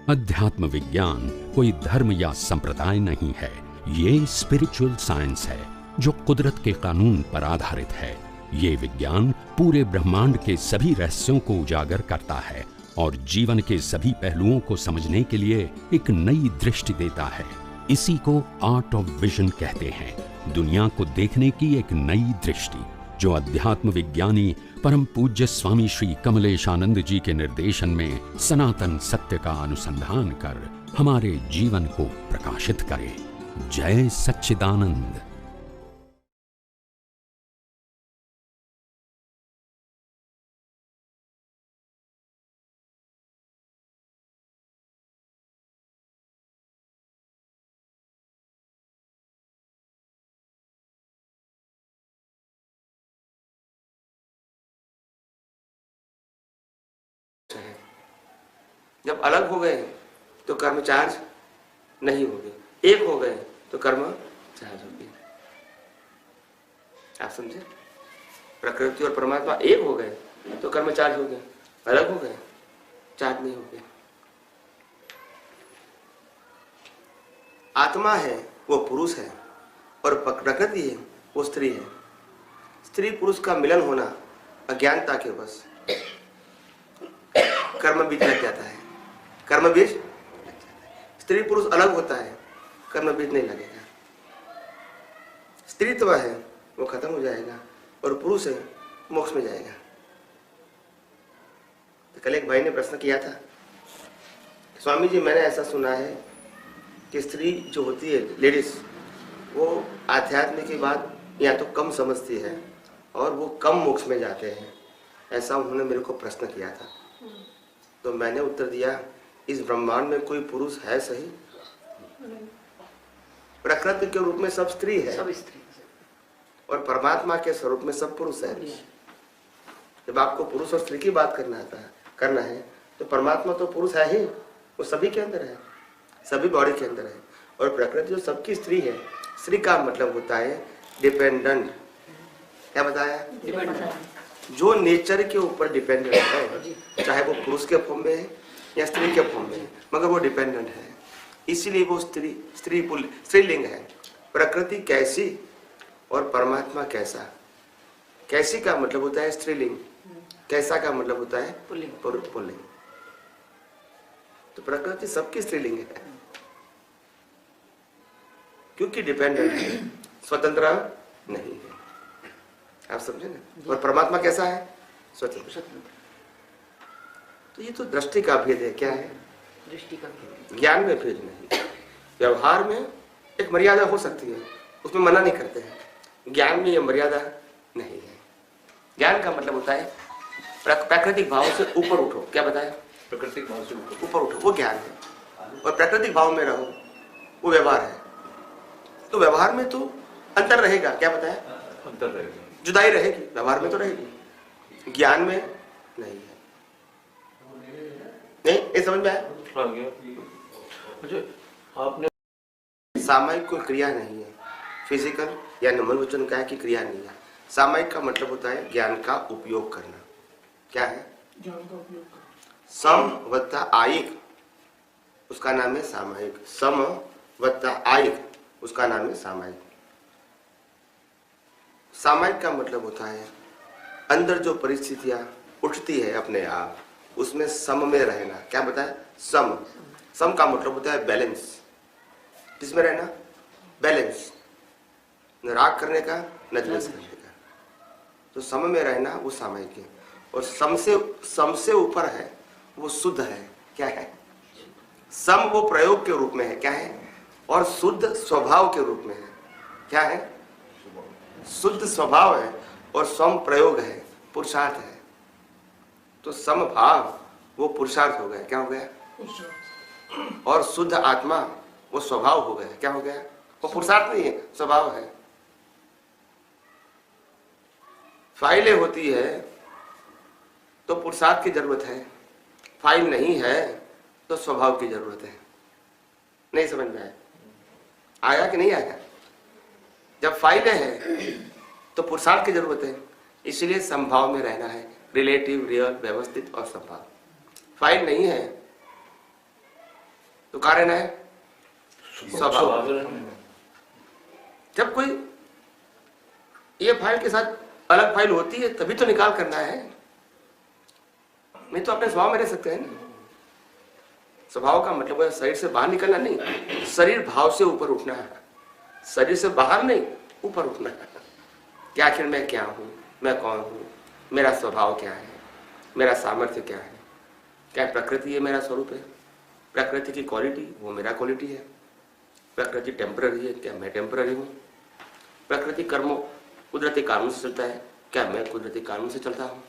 अध्यात्म विज्ञान कोई धर्म या संप्रदाय नहीं है, ये स्पिरिचुअल साइंस है जो कुदरत के कानून पर आधारित है। ये विज्ञान पूरे ब्रह्मांड के सभी रहस्यों को उजागर करता है और जीवन के सभी पहलुओं को समझने के लिए एक नई दृष्टि देता है। इसी को आर्ट ऑफ विजन कहते हैं, दुनिया को देखने की एक नई दृष्टि, जो अध्यात्म विज्ञानी परम पूज्य स्वामी श्री कमलेशानंद जी के निर्देशन में सनातन सत्य का अनुसंधान कर हमारे जीवन को प्रकाशित करे। जय सच्चिदानंद। जब अलग हो गए तो कर्म चार्ज नहीं हो गए, एक हो गए तो कर्म चार्ज हो गए। आप समझे? प्रकृति और परमात्मा एक हो गए तो कर्म चार्ज हो गए, अलग हो गए चार्ज नहीं हो गए। आत्मा है वो पुरुष है और प्रकृति है वो स्त्री है। स्त्री पुरुष का मिलन होना अज्ञानता के वश कर्म बीज लग जाता है, कर्म बीज लग जाता है। स्त्री पुरुष अलग होता है, कर्म बीज नहीं लगेगा। स्त्रीत्व है वो खत्म हो जाएगा और पुरुष है मोक्ष में जाएगा। तो कल एक भाई ने प्रश्न किया था, स्वामी जी मैंने ऐसा सुना है कि स्त्री जो होती है लेडीज, वो आध्यात्म की बात या तो कम समझती है और वो कम मोक्ष में जाते हैं। ऐसा उन्होंने मेरे को प्रश्न किया था। तो मैंने उत्तर दिया, इस ब्रह्मांड में कोई पुरुष है सही? प्रकृति के रूप में सब स्त्री है, सब स्त्री, और परमात्मा के स्वरूप में सब पुरुष है। जब आपको पुरुष और स्त्री की बात करना है तो परमात्मा तो पुरुष है ही, वो सभी के अंदर है, सभी बॉडी के अंदर है। और प्रकृति जो सबकी स्त्री है, स्त्री का मतलब होता है डिपेंडेंट। क्या बताया? जो नेचर के ऊपर डिपेंडेंट है, चाहे वो पुरुष के फॉर्म में है या स्त्री के फॉर्म में है, मगर वो डिपेंडेंट है। इसीलिए वो स्त्रीलिंग है। प्रकृति कैसी और परमात्मा कैसा। कैसी का मतलब होता है स्त्रीलिंग, कैसा का मतलब होता है पुल्लिंग। तो प्रकृति सबकी स्त्रीलिंग है क्योंकि डिपेंडेंट है, स्वतंत्र नहीं है। आप समझे ना? और परमात्मा कैसा है? स्वतंत्र। तो ये तो दृष्टि का भेद है। क्या है? दृष्टि का भेद। ज्ञान में भेद नहीं। व्यवहार में एक मर्यादा हो सकती है, उसमें मना नहीं करते हैं। ज्ञान में ये मर्यादा नहीं है। ज्ञान का मतलब होता है प्राकृतिक भाव से ऊपर उठो। क्या बताया? प्राकृतिक भाव से ऊपर उठो, वो ज्ञान है। और प्राकृतिक भाव में रहो, वो व्यवहार है। तो व्यवहार में तो अंतर रहेगा। क्या बताया? अंतर रहेगा, जुदाई रहेगी, व्यवहार में तो रहेगी, ज्ञान में नहीं है। नहीं, ये समझ में आया? आपने सामायिक कोई क्रिया नहीं है, फिजिकल या मनोवचन का की क्रिया नहीं है। सामायिक का मतलब होता है ज्ञान का उपयोग करना। क्या है? ज्ञान का उपयोग करना। सम वत्ता आयिक, उसका नाम है सामायिक। सम वत्ता आयिक, उसका नाम है सामायिक। सामायिक का मतलब होता है अंदर जो परिस्थितियां उठती है अपने आप, उसमें सम में रहना। क्या बताया? सम। सम का मतलब होता है बैलेंस। किसमें रहना? बैलेंस। न राग करने का न द्वेष करने का। तो सम में रहना वो सामायिक है। और सम से ऊपर है वो शुद्ध है। क्या है? सम वो प्रयोग के रूप में है। क्या है? और शुद्ध स्वभाव के रूप में है। क्या है? शुद्ध स्वभाव है और सम प्रयोग है, पुरुषार्थ है। तो सम भाव वो पुरुषार्थ हो गया। क्या हो गया? और शुद्ध आत्मा वो स्वभाव हो गया। क्या हो गया? वो पुरुषार्थ नहीं है, स्वभाव है। फाइलें होती है तो पुरुषार्थ की जरूरत है, फाइल नहीं है तो स्वभाव की जरूरत है। नहीं समझ में आया? आया कि नहीं आया? जब फाइलें हैं तो पुरुषार्थ की जरूरत है, इसलिए संभाव में रहना है। रिलेटिव, रियल, व्यवस्थित और संभाव। फाइल नहीं है तो कारण है स्वभाव। जब कोई ये फाइल के साथ अलग फाइल होती है तभी तो निकाल करना है, नहीं तो अपने स्वभाव में रह सकते हैं ना। स्वभाव का मतलब है शरीर से बाहर निकलना नहीं, शरीर भाव से ऊपर उठना है, शरीर से बाहर नहीं ऊपर उठना है कि आखिर मैं क्या हूँ, मैं कौन हूँ, मेरा स्वभाव क्या है, मेरा सामर्थ्य क्या है, क्या प्रकृति ये मेरा स्वरूप है, प्रकृति की क्वालिटी वो मेरा क्वालिटी है, प्रकृति टेम्पररी है, क्या मैं टेम्पररी हूँ, प्रकृति कर्मों कुदरती कानून से चलता है, क्या मैं कुदरती कानून से चलता हूँ,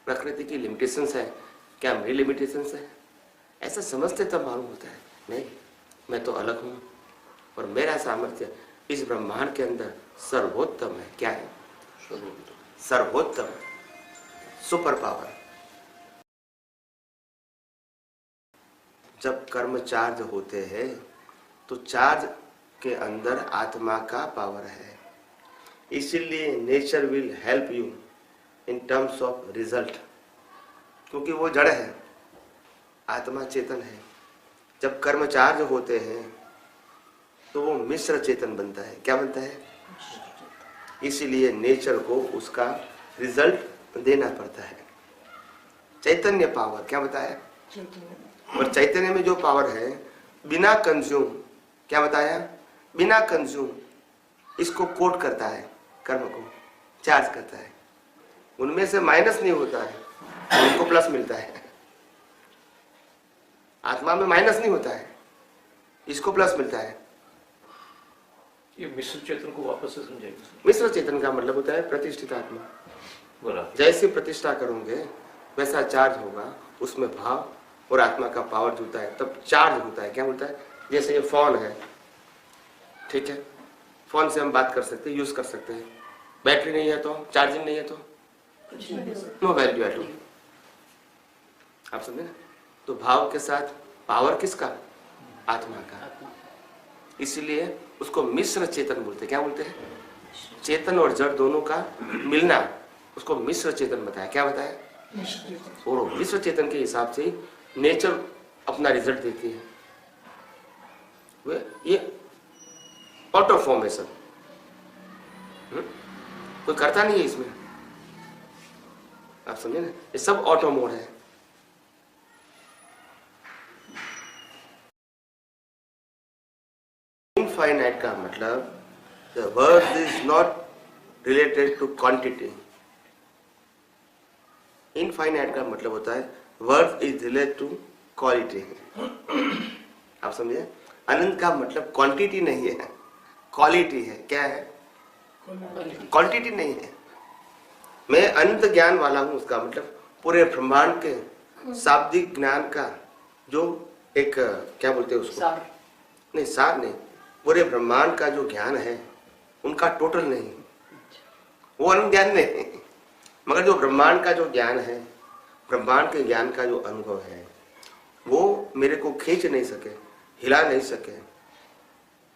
प्रकृति की लिमिटेशंस है, क्या मेरी लिमिटेशंस है। ऐसा समझते तब मालूम होता है नहीं, मैं तो अलग हूँ और मेरा सामर्थ्य इस ब्रह्मांड के अंदर सर्वोत्तम है। क्या है? सर्वोत्तम, सुपर पावर। जब कर्म चार्ज होते हैं तो चार्ज के अंदर आत्मा का पावर है, इसीलिए nature will help you in terms of result, क्योंकि वो जड़ है, आत्मा चेतन है। जब कर्म चार्ज होते हैं तो वो मिश्र चेतन बनता है। क्या बनता है? इसीलिए नेचर को उसका रिजल्ट देना पड़ता है। चैतन्य पावर, क्या बताया? और चैतन्य में जो पावर है बिना कंज्यूम, क्या बताया? बिना कंज्यूम इसको कोट करता है, कर्म को चार्ज करता है, उनमें से माइनस नहीं होता है, उनको प्लस मिलता है। आत्मा में माइनस नहीं होता है, इसको प्लस मिलता है। ये मिश्र चेतन को वापस से समझाइए। मिश्र चेतन का मतलब होता है प्रतिष्ठित आत्मा। बोला जैसे प्रतिष्ठा करोगे वैसा चार्ज होगा, उसमें भाव और आत्मा का पावर जुड़ता है, तब चार्ज होता है। क्या होता है? जैसे ये फोन है, ठीक है, फोन से हम बात कर सकते हैं, यूज कर सकते हैं, बैटरी नहीं है तो, चार्जिंग नहीं है तो नो वैल्यू एट ऑल। आप समझे ना? तो भाव के साथ पावर किसका? आत्मा का। इसलिए उसको मिश्र चेतन बोलते हैं। क्या बोलते हैं? चेतन और जड़ दोनों का मिलना, उसको मिश्र चेतन बताया। क्या बताया? और मिश्र चेतन के हिसाब से नेचर अपना रिजल्ट देती है। ये ऑटो फॉर्मेशन कोई करता नहीं है इसमें, आप समझे ना? ये सब ऑटो मोड है। इनफाइनाइट का मतलब the word is not related to quantity. Infinite का मतलब होता है word is related to quality. आप समझे? अनंत का मतलब क्वांटिटी नहीं है, क्वालिटी है। क्या है? क्वांटिटी नहीं है। मैं अनंत ज्ञान वाला हूं, उसका मतलब पूरे ब्रह्मांड के शाब्दिक ज्ञान का जो एक क्या बोलते हैं उसको, नहीं सार नहीं, पूरे ब्रह्मांड का जो ज्ञान है उनका टोटल नहीं, वो अनंत ज्ञान नहीं। मगर जो ब्रह्मांड का जो ज्ञान है, ब्रह्मांड के ज्ञान का जो अनुभव है, वो मेरे को खींच नहीं सके, हिला नहीं सके,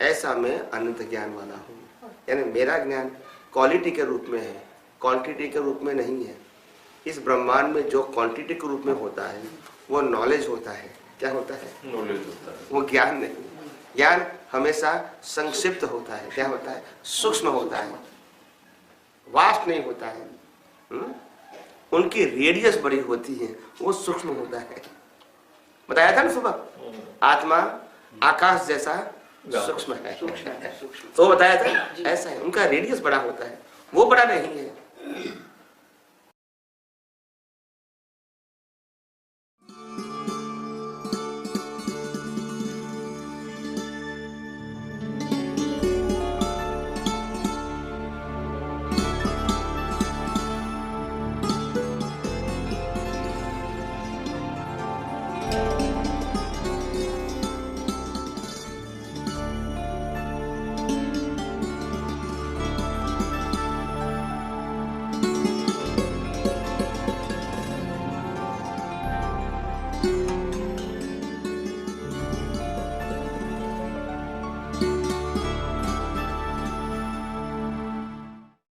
ऐसा मैं अनंत ज्ञान वाला हूँ। यानी मेरा ज्ञान क्वालिटी के रूप में है, क्वांटिटी के रूप में नहीं है। इस ब्रह्मांड में जो क्वांटिटी के रूप में होता है वो नॉलेज होता है। क्या होता है? नॉलेज होता है, वो ज्ञान नहीं। ज्ञान हमेशा संक्षिप्त होता है। क्या होता है? सूक्ष्म होता है, वास्ट नहीं होता है। उनकी रेडियस बड़ी होती है, वो सूक्ष्म होता है। बताया था ना सुबह, आत्मा आकाश जैसा सूक्ष्म है, तो बताया था ऐसा है। उनका रेडियस बड़ा होता है, वो बड़ा नहीं है।